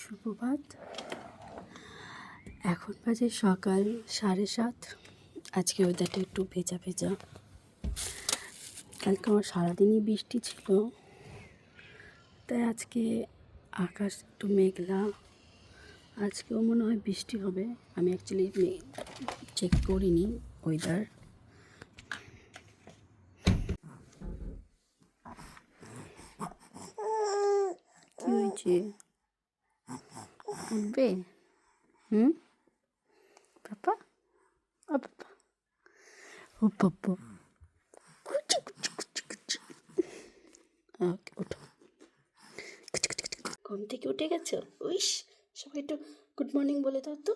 সুপ্রভাত। এখন বাজে সকাল 7:30। আজকে ওয়েদারটা একটু ভেজা ভেজা। কালকে আমার সারাদিনই বৃষ্টি ছিল, তাই আজকে আকাশ একটু মেঘলা। আজকেও মনে হয় বৃষ্টি হবে। আমি অ্যাকচুয়ালি চেক করিনি ওয়েদার। কি হয়েছে? উঠবে? পাপা, ও পাপা, ও পাপা, ওকে ওঠো। ঘুম থেকে উঠে গেছো? উইস, সবাই একটু গুড মর্নিং বলে দাও তো।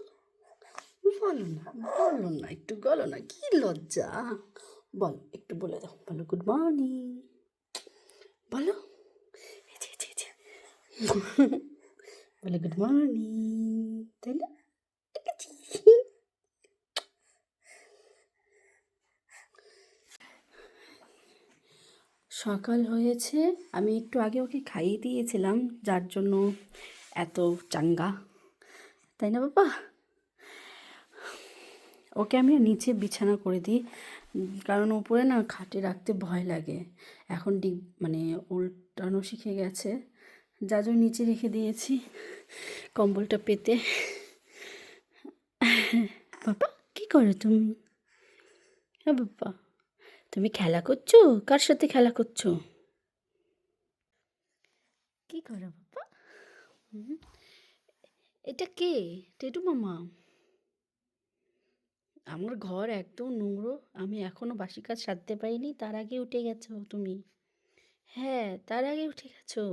বলো না, একটু বলো না, কি লজ্জা। বলো, একটু বলে দাও, বলো গুড মর্নিং, বলো। বলে গুড মর্নিং, তাই না? সকাল হয়েছে, আমি একটু আগে ওকে খাইয়ে দিয়েছিলাম, যার জন্য এত চাঙ্গা, তাই না বাবা? ওকে আমি নিচে বিছানা করে দিই, কারণ উপরে না খাটে রাখতে ভয় লাগে। এখন মানে উল্টানো শিখে গেছে, যার জন্য নিচে রেখে দিয়েছি কম্বলটা পেতে। বাবা কি করো তুমি? হ্যাঁ বাবা, তুমি খেলা করছো? কার সাথে খেলা করছো? কি করো বাবা? এটা কে? টেটু মামা। আমার ঘর একদম নোংরো, আমি এখনো বাসি কাজ সারতে পারিনি, তার আগে উঠে গেছো তুমি। হ্যাঁ, তার আগে উঠে গেছো।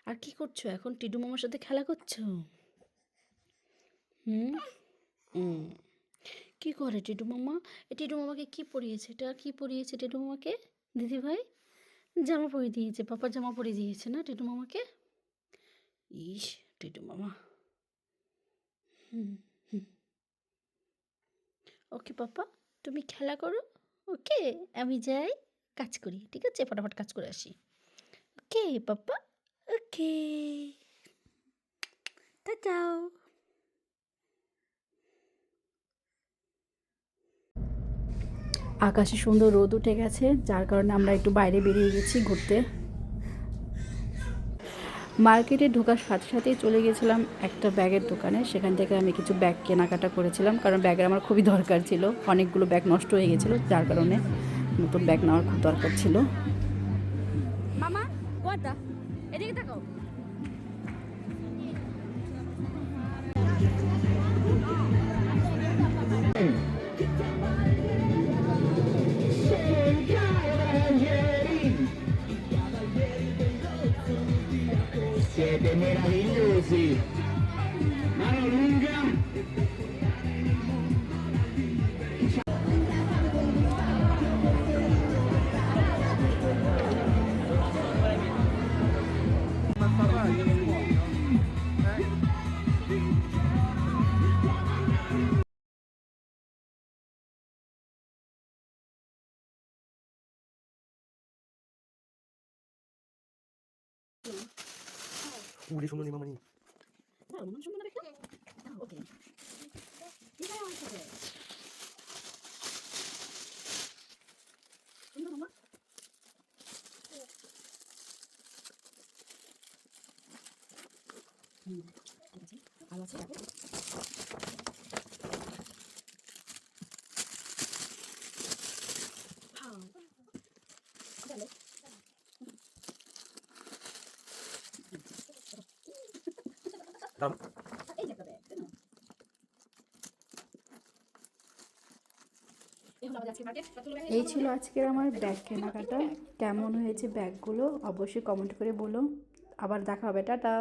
আর কি করছো এখন? টিডু মামার সাথে খেলা করছো? হুম হুম কি করে টিডু মামা? টিডু মামাকে কি পরিয়েছে? এটা কি পরিয়েছে টিডু মামাকে? দিদি ভাই জামা পরিয়ে দিয়েছে, পাপার জামা পরিয়ে দিয়েছে না টিডু মামাকে? ইস, টিডু মামা। হুম হুম ওকে পাপা, তুমি খেলা করো। ওকে, আমি যাই, কাজ করি, ঠিক আছে? ফটাফট কাজ করে আসি। ওকে পাপা, ওকে, টাটাও। আকাশে সুন্দর রোদ উঠে গেছে, যার কারণে আমরা একটু বাইরে বেরিয়ে গেছি ঘুরতে। মার্কেটে ঢোকার সাথে সাথেই চলে গেছিলাম একটা ব্যাগের দোকানে, সেখান থেকে আমি কিছু ব্যাগ কেনাকাটা করেছিলাম, কারণ ব্যাগের আমার খুবই দরকার ছিল। অনেকগুলো ব্যাগ নষ্ট হয়ে গেছিলো, যার কারণে নতুন ব্যাগ নেওয়ার খুব দরকার ছিল। মামা কোয়াটা এদিকে তাকাও। Siete meravigliosi, mano lunga. 우리 손님이 마마니. ওকে, আলো আছে যাবে। 다음. এই ছিল আজকের আমার ব্যাগ কেনাকাটা। কেমন হয়েছে ব্যাগগুলো অবশ্যই কমেন্ট করে বলো। আবার দেখা হবে, টাটা।